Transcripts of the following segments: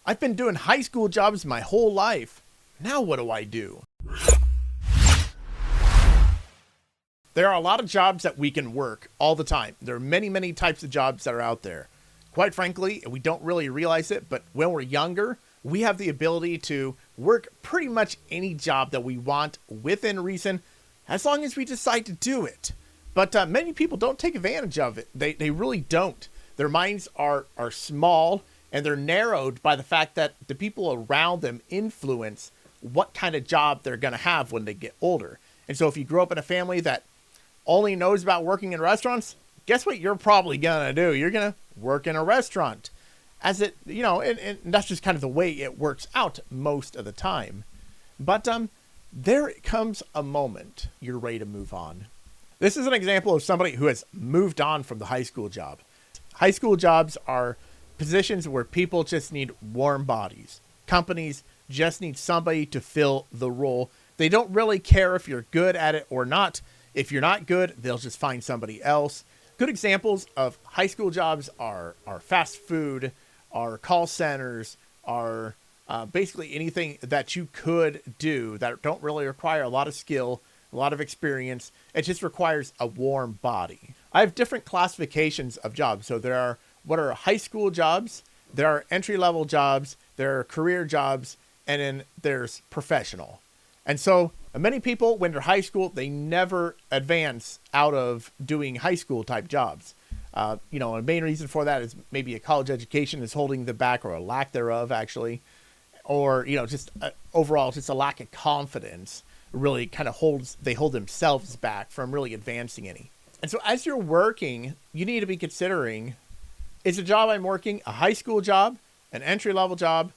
I've been doing high school jobs my whole life. Now what do I do? There are a lot of jobs that we can work all the time. There are many, many types of jobs that are out there. Quite frankly, we don't really realize it, but when we're younger, we have the ability to work pretty much any job that we want within reason, as long as we decide to do it. But many people don't take advantage of it. They really don't. Their minds are small, and they're narrowed by the fact that the people around them influence what kind of job they're going to have when they get older. And so if you grow up in a family that only knows about working in restaurants, guess what you're probably going to do? You're going to work in a restaurant. As it, and that's just kind of the way it works out most of the time. But there comes a moment you're ready to move on. This is an example of somebody who has moved on from the high school job. High school jobs are positions where people just need warm bodies. Companies just need somebody to fill the role. They don't really care if you're good at it or not. If you're not good, they'll just find somebody else. Good examples of high school jobs are fast food, are call centers, are basically anything that you could do that don't really require a lot of skill, a lot of experience. It just requires a warm body. I have different classifications of jobs. So there are what are high school jobs, there are entry-level jobs, there are career jobs, and then there's professional. And so many people, when they're high school, they never advance out of doing high school type jobs. A main reason for that is maybe a college education is holding them back, or a lack thereof, actually. Or, just overall, just a lack of confidence really kind of they hold themselves back from really advancing any. And so as you're working, you need to be considering, is the job I'm working a high school job, an entry-level job,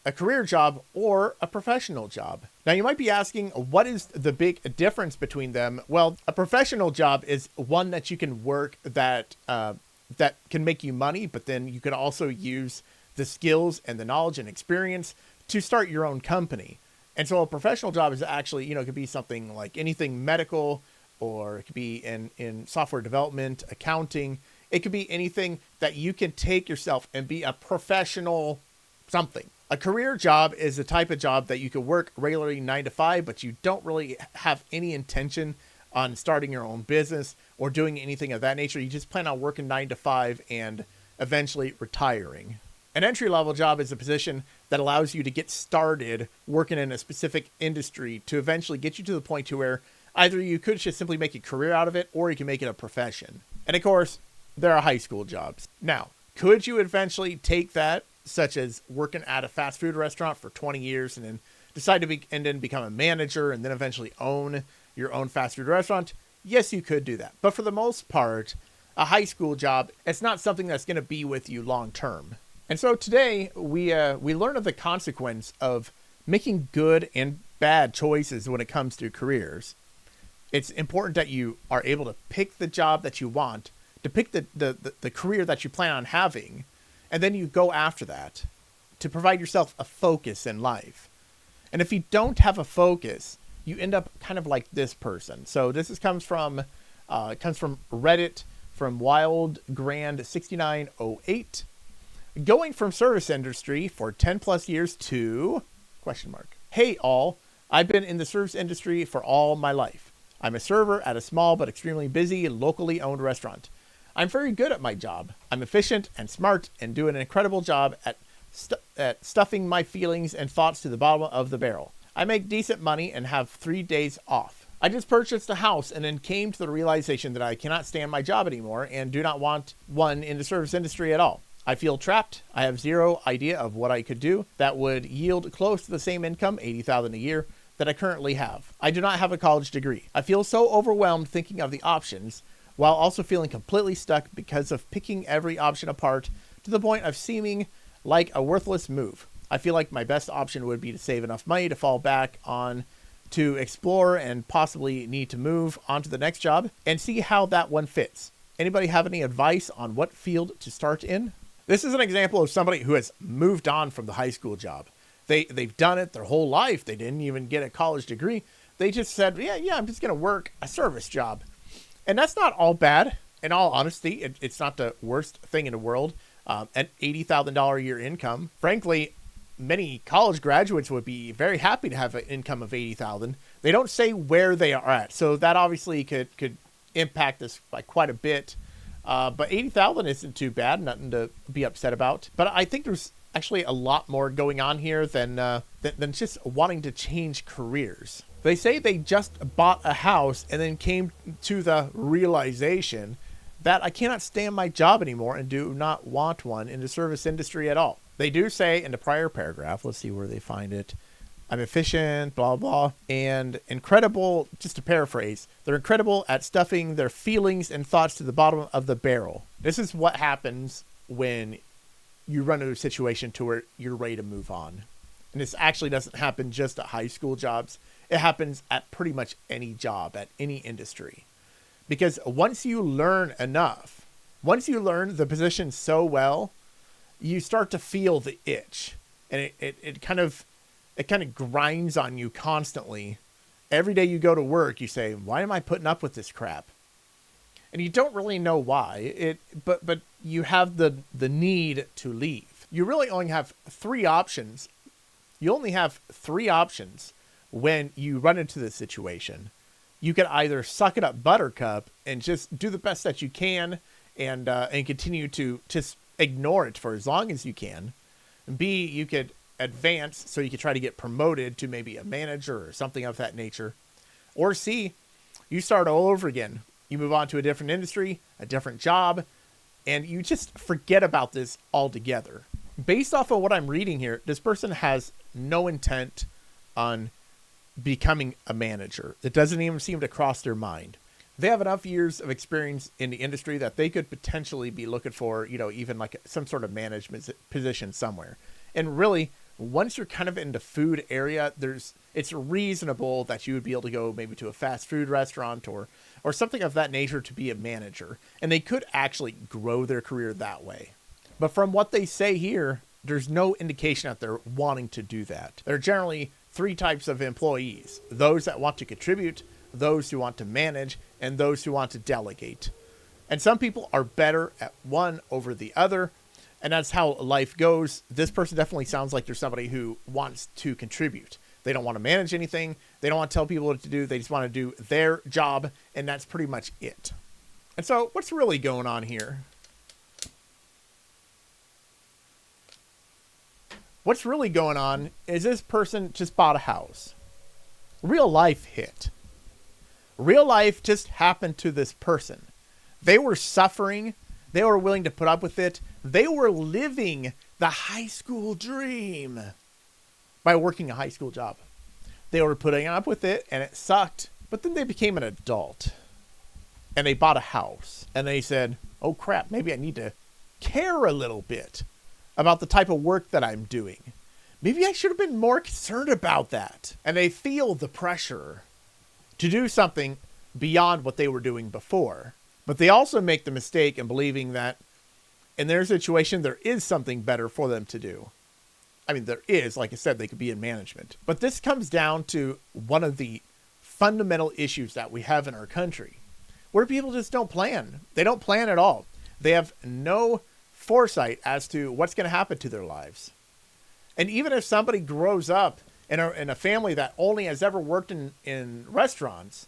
a career job, or a professional job? Now, you might be asking, what is the big difference between them? Well, a professional job is one that you can work that can make you money, but then you can also use the skills and the knowledge and experience to start your own company. And so a professional job is actually, it could be something like anything medical, or it could be in software development, accounting. It could be anything that you can take yourself and be a professional something. A career job is the type of job that you could work regularly 9 to 5, but you don't really have any intention on starting your own business or doing anything of that nature. You just plan on working 9 to 5 and eventually retiring. An entry-level job is a position that allows you to get started working in a specific industry to eventually get you to the point to where either you could just simply make a career out of it, or you can make it a profession. And of course, there are high school jobs. Now, could you eventually take that, such as working at a fast food restaurant for 20 years and then decide to then become a manager and then eventually own your own fast food restaurant? Yes, you could do that. But for the most part, a high school job, it's not something that's going to be with you long term. And so today we learn of the consequence of making good and bad choices when it comes to careers. It's important that you are able to pick the job that you want, to pick the career that you plan on having, and then you go after that to provide yourself a focus in life. And if you don't have a focus, you end up kind of like this person. So this comes from Reddit, from 𝐦𝐸𝐿6908. Going from service industry for 10 plus years to ... Hey all, I've been in the service industry for all my life. I'm a server at a small but extremely busy locally owned restaurant. I'm very good at my job. I'm efficient and smart and do an incredible job at stuffing my feelings and thoughts to the bottom of the barrel. I make decent money and have 3 days off. I just purchased a house and then came to the realization that I cannot stand my job anymore and do not want one in the service industry at all. I feel trapped. I have zero idea of what I could do that would yield close to the same income, $80,000 a year, that I currently have. I do not have a college degree. I feel so overwhelmed thinking of the options, while also feeling completely stuck because of picking every option apart to the point of seeming like a worthless move. I feel like my best option would be to save enough money to fall back on, to explore and possibly need to move on to the next job and see how that one fits. Anybody have any advice on what field to start in? This is an example of somebody who has moved on from the high school job. They've done it their whole life. They didn't even get a college degree. They just said, yeah, I'm just going to work a service job. And that's not all bad. In all honesty, it's not the worst thing in the world. An $80,000 a year income. Frankly, many college graduates would be very happy to have an income of 80,000. They don't say where they are at, so that obviously could impact this by quite a bit. But 80,000 isn't too bad, nothing to be upset about. But I think there's actually a lot more going on here than just wanting to change careers. They say they just bought a house and then came to the realization that I cannot stand my job anymore and do not want one in the service industry at all. They do say in the prior paragraph, let's see where they find it, I'm efficient, blah, blah, and incredible, just to paraphrase, they're incredible at stuffing their feelings and thoughts to the bottom of the barrel. This is what happens when you run into a situation to where you're ready to move on. And this actually doesn't happen just at high school jobs. It happens at pretty much any job, at any industry. Because once you learn enough, once you learn the position so well, you start to feel the itch. And it kind of grinds on you constantly. Every day you go to work, you say, why am I putting up with this crap? And you don't really know why, but you have the need to leave. You really only have three options. You only have three options when you run into this situation. You can either suck it up buttercup and just do the best that you can and continue to just ignore it for as long as you can. And B, you could advance so you could try to get promoted to maybe a manager or something of that nature. Or C, you start all over again. You move on to a different industry, a different job, and you just forget about this altogether. Based off of what I'm reading here, this person has no intent on becoming a manager. It doesn't even seem to cross their mind. They have enough years of experience in the industry that they could potentially be looking for, even like some sort of management position somewhere. And really, once you're kind of in the food area, it's reasonable that you would be able to go maybe to a fast food restaurant or something of that nature to be a manager. And they could actually grow their career that way. But from what they say here, there's no indication that they're wanting to do that. There are generally three types of employees: those that want to contribute, those who want to manage, and those who want to delegate. And some people are better at one over the other, and that's how life goes. This person definitely sounds like they're somebody who wants to contribute. They don't want to manage anything. They don't want to tell people what to do. They just want to do their job, and that's pretty much it. And so what's really going on here? What's really going on is this person just bought a house. Real life hit. Real life just happened to this person. They were suffering. They were willing to put up with it. They were living the high school dream by working a high school job. They were putting up with it, and it sucked. But then they became an adult, and they bought a house. And they said, oh crap, maybe I need to care a little bit about the type of work that I'm doing. Maybe I should have been more concerned about that. And they feel the pressure to do something beyond what they were doing before. But they also make the mistake in believing that in their situation, there is something better for them to do. I mean, there is, like I said, they could be in management. But this comes down to one of the fundamental issues that we have in our country, where people just don't plan. They don't plan at all. They have no foresight as to what's going to happen to their lives. And even if somebody grows up in a family that only has ever worked in restaurants,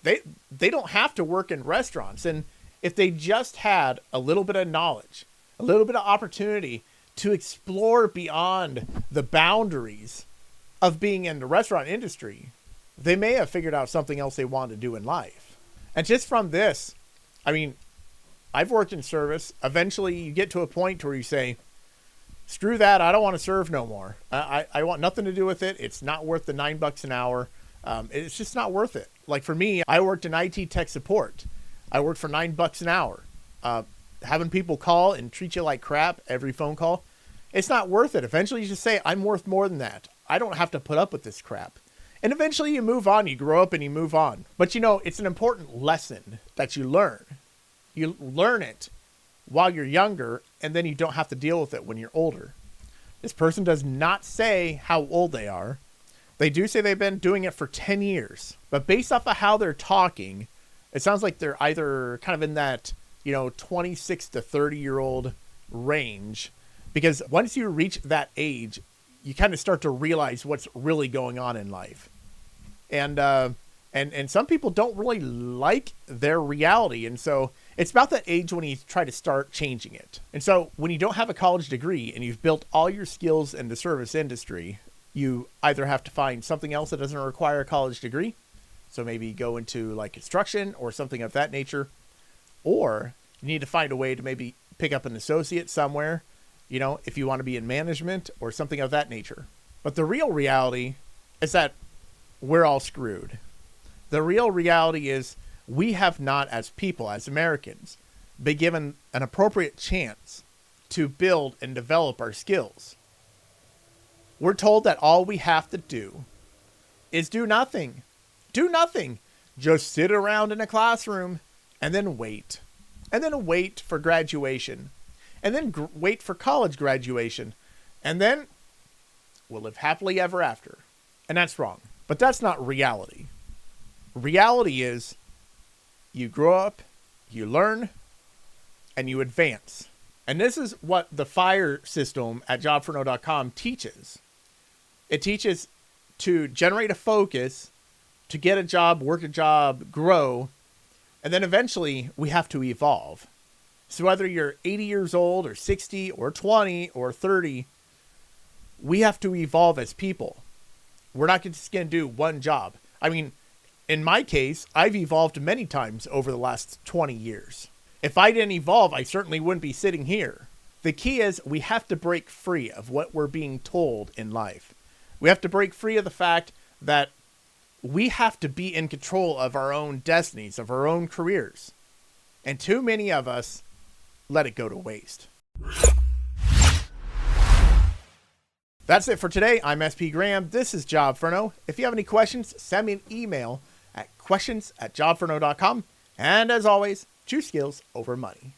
they don't have to work in restaurants. And if they just had a little bit of knowledge, a little bit of opportunity to explore beyond the boundaries of being in the restaurant industry, they may have figured out something else they want to do in life. And just from this, I mean, I've worked in service. Eventually you get to a point where you say, screw that. I don't want to serve no more. I want nothing to do with it. It's not worth the $9 an hour. It's just not worth it. Like for me, I worked in IT tech support. I worked for $9 an hour. Having people call and treat you like crap every phone call, it's not worth it. Eventually you just say, I'm worth more than that. I don't have to put up with this crap. And eventually you move on. You grow up and you move on. But it's an important lesson that you learn. You learn it while you're younger, and then you don't have to deal with it when you're older. This person does not say how old they are. They do say they've been doing it for 10 years. But based off of how they're talking, it sounds like they're either kind of in that, 26 to 30-year-old range. Because once you reach that age, you kind of start to realize what's really going on in life. And some people don't really like their reality. And so it's about that age when you try to start changing it. And so when you don't have a college degree and you've built all your skills in the service industry, you either have to find something else that doesn't require a college degree. So maybe go into like construction or something of that nature, or you need to find a way to maybe pick up an associate somewhere, you know, if you want to be in management or something of that nature. But the real reality is that we're all screwed. The real reality is we have not, as people, as Americans, been given an appropriate chance to build and develop our skills. We're told that all we have to do is do nothing. Do nothing. Just sit around in a classroom and then wait. And then wait for graduation. And then wait for college graduation. And then we'll live happily ever after. And that's wrong. But that's not reality. Reality is you grow up, you learn, and you advance. And this is what the FIRE system at Jobferno.com teaches. It teaches to generate a focus, to get a job, work a job, grow, and then eventually we have to evolve. So whether you're 80 years old or 60 or 20 or 30, we have to evolve as people. We're not just going to do one job. I mean, in my case, I've evolved many times over the last 20 years. If I didn't evolve, I certainly wouldn't be sitting here. The key is we have to break free of what we're being told in life. We have to break free of the fact that we have to be in control of our own destinies, of our own careers. And too many of us let it go to waste. That's it for today. I'm 𝐸𝐴𝐸. This is Jobferno. If you have any questions, send me an email at questions@jobferno.com. And as always, choose skills over money.